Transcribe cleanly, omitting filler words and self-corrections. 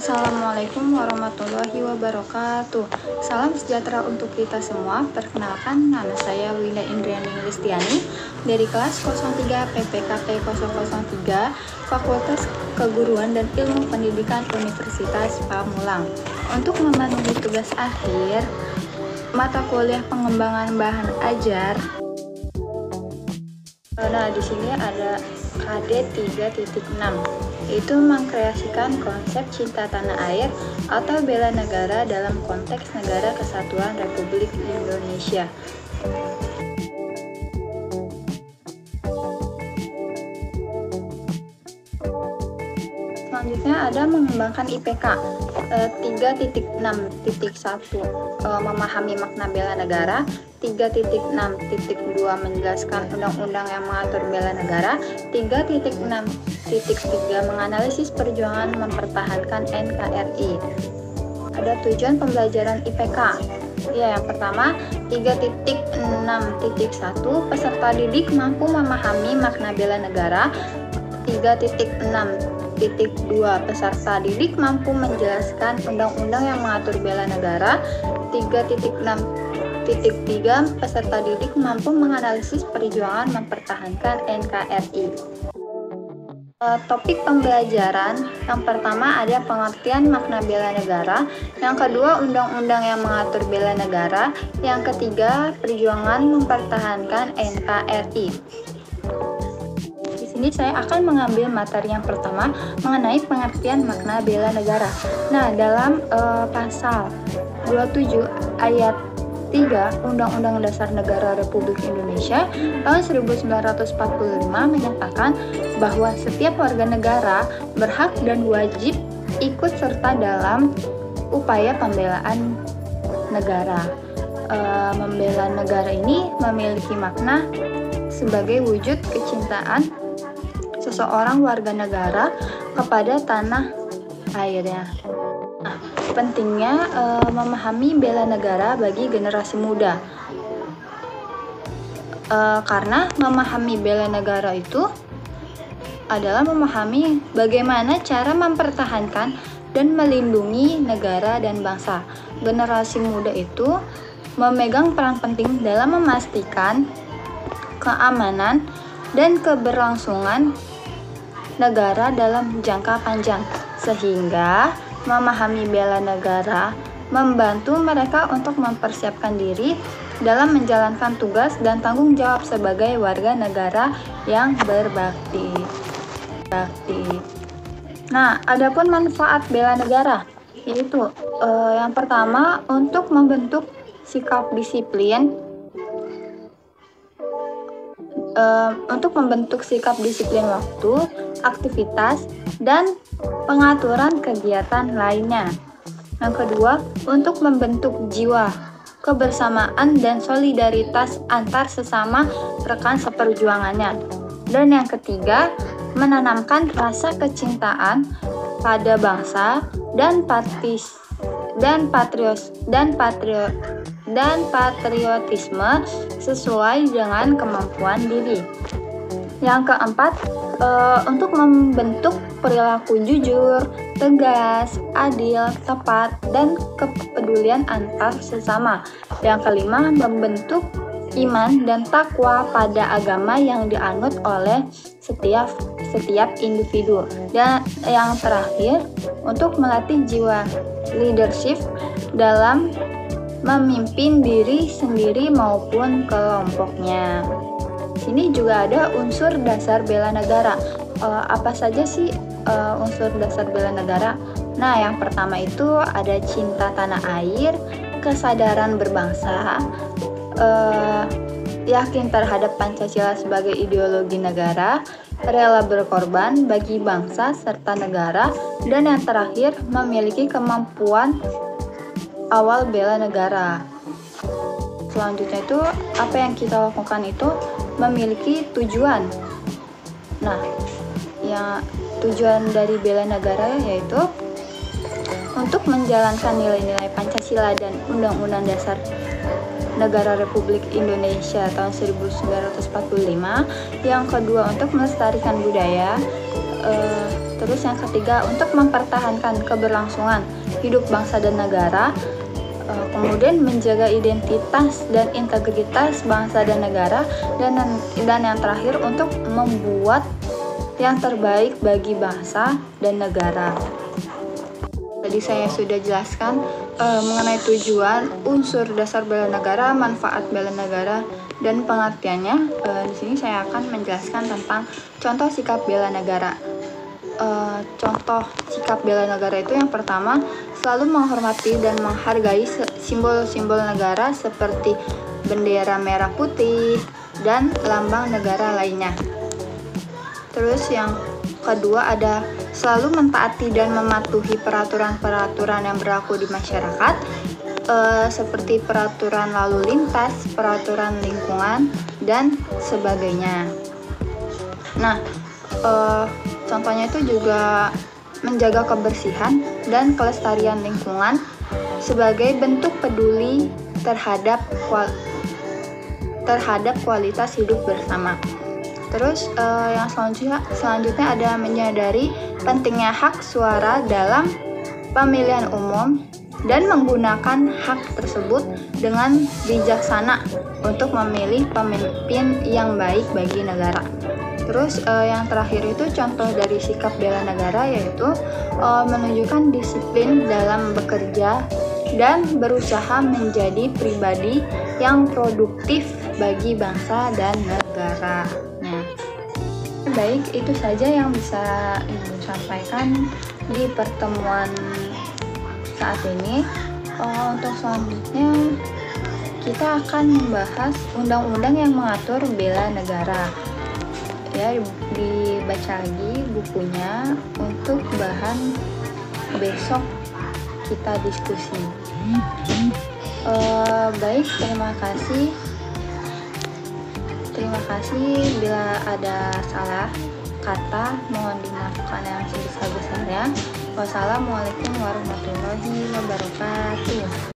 Assalamualaikum warahmatullahi wabarakatuh. Salam sejahtera untuk kita semua. Perkenalkan, nama saya Winda Indriani Listiani dari kelas 03 PPKP 003 Fakultas Keguruan dan Ilmu Pendidikan Universitas Pamulang. Untuk memenuhi tugas akhir mata kuliah pengembangan bahan ajar. Nah, di sini ada KD 3.6, yaitu mengkreasikan konsep cinta tanah air atau bela negara dalam konteks Negara Kesatuan Republik Indonesia. Selanjutnya ada mengembangkan IPK 3.6.1 memahami makna bela negara, 3.6.2 menjelaskan undang-undang yang mengatur bela negara, 3.6.3 menganalisis perjuangan mempertahankan NKRI. Ada tujuan pembelajaran IPK. Ya, yang pertama 3.6.1 peserta didik mampu memahami makna bela negara, 3.6.2 peserta didik mampu menjelaskan undang-undang yang mengatur bela negara, 3.6.3 peserta didik mampu menganalisis perjuangan mempertahankan NKRI. Topik pembelajaran yang pertama ada pengertian makna bela negara, yang kedua undang-undang yang mengatur bela negara, yang ketiga perjuangan mempertahankan NKRI. Di sini saya akan mengambil materi yang pertama mengenai pengertian makna bela negara. Nah, dalam pasal 27 ayat 3 Undang-Undang Dasar Negara Republik Indonesia tahun 1945 menyatakan bahwa setiap warga negara berhak dan wajib ikut serta dalam upaya pembelaan negara. Membela negara ini memiliki makna sebagai wujud kecintaan seseorang warga negara kepada tanah airnya. Nah, pentingnya memahami bela negara bagi generasi muda, karena memahami bela negara itu adalah memahami bagaimana cara mempertahankan dan melindungi negara dan bangsa. Generasi muda itu memegang peran penting dalam memastikan keamanan dan keberlangsungan negara dalam jangka panjang, sehingga memahami bela negara membantu mereka untuk mempersiapkan diri dalam menjalankan tugas dan tanggung jawab sebagai warga negara yang berbakti. Nah, adapun manfaat bela negara yaitu yang pertama untuk membentuk sikap disiplin. Waktu, aktivitas, dan pengaturan kegiatan lainnya. Yang kedua, untuk membentuk jiwa kebersamaan dan solidaritas antar sesama rekan seperjuangannya. Dan yang ketiga, menanamkan rasa kecintaan pada bangsa dan patriotisme sesuai dengan kemampuan diri. Yang keempat, untuk membentuk perilaku jujur, tegas, adil, tepat, dan kepedulian antar sesama. Yang kelima, membentuk iman dan takwa pada agama yang dianut oleh setiap individu. Dan yang terakhir, untuk melatih jiwa leadership dalam memimpin diri sendiri maupun kelompoknya. Sini juga ada unsur dasar bela negara. Apa saja sih unsur dasar bela negara? Nah, yang pertama itu ada cinta tanah air, kesadaran berbangsa, yakin terhadap Pancasila sebagai ideologi negara, rela berkorban bagi bangsa serta negara, dan yang terakhir memiliki kemampuan awal bela negara. Selanjutnya itu apa yang kita lakukan itu memiliki tujuan. Nah, yang tujuan dari bela negara yaitu untuk menjalankan nilai-nilai Pancasila dan Undang-Undang Dasar Negara Republik Indonesia tahun 1945. Yang kedua, untuk melestarikan budaya, Terus yang ketiga, untuk mempertahankan keberlangsungan hidup bangsa dan negara. Kemudian menjaga identitas dan integritas bangsa dan negara, dan yang terakhir untuk membuat yang terbaik bagi bangsa dan negara. Tadi saya sudah jelaskan mengenai tujuan, unsur dasar bela negara, manfaat bela negara, dan pengertiannya. Di sini saya akan menjelaskan tentang contoh sikap bela negara. Contoh sikap bela negara itu yang pertama, selalu menghormati dan menghargai simbol-simbol negara seperti bendera merah putih dan lambang negara lainnya. Terus yang kedua ada selalu mentaati dan mematuhi peraturan-peraturan yang berlaku di masyarakat, seperti peraturan lalu lintas, peraturan lingkungan, dan sebagainya. Nah, contohnya itu juga menjaga kebersihan dan kelestarian lingkungan sebagai bentuk peduli terhadap kualitas hidup bersama. Terus yang selanjutnya ada menyadari pentingnya hak suara dalam pemilihan umum dan menggunakan hak tersebut dengan bijaksana untuk memilih pemimpin yang baik bagi negara. Terus yang terakhir itu contoh dari sikap bela negara, yaitu menunjukkan disiplin dalam bekerja dan berusaha menjadi pribadi yang produktif bagi bangsa dan negara. Nah, baik, itu saja yang bisa Ibu sampaikan di pertemuan saat ini. Untuk selanjutnya kita akan membahas undang-undang yang mengatur bela negara. Ya, dibaca lagi bukunya untuk bahan besok kita diskusi. Baik, terima kasih. Terima kasih. Bila ada salah kata, mohon dimaafkan yang sebesar-besarnya. Wassalamualaikum warahmatullahi wabarakatuh.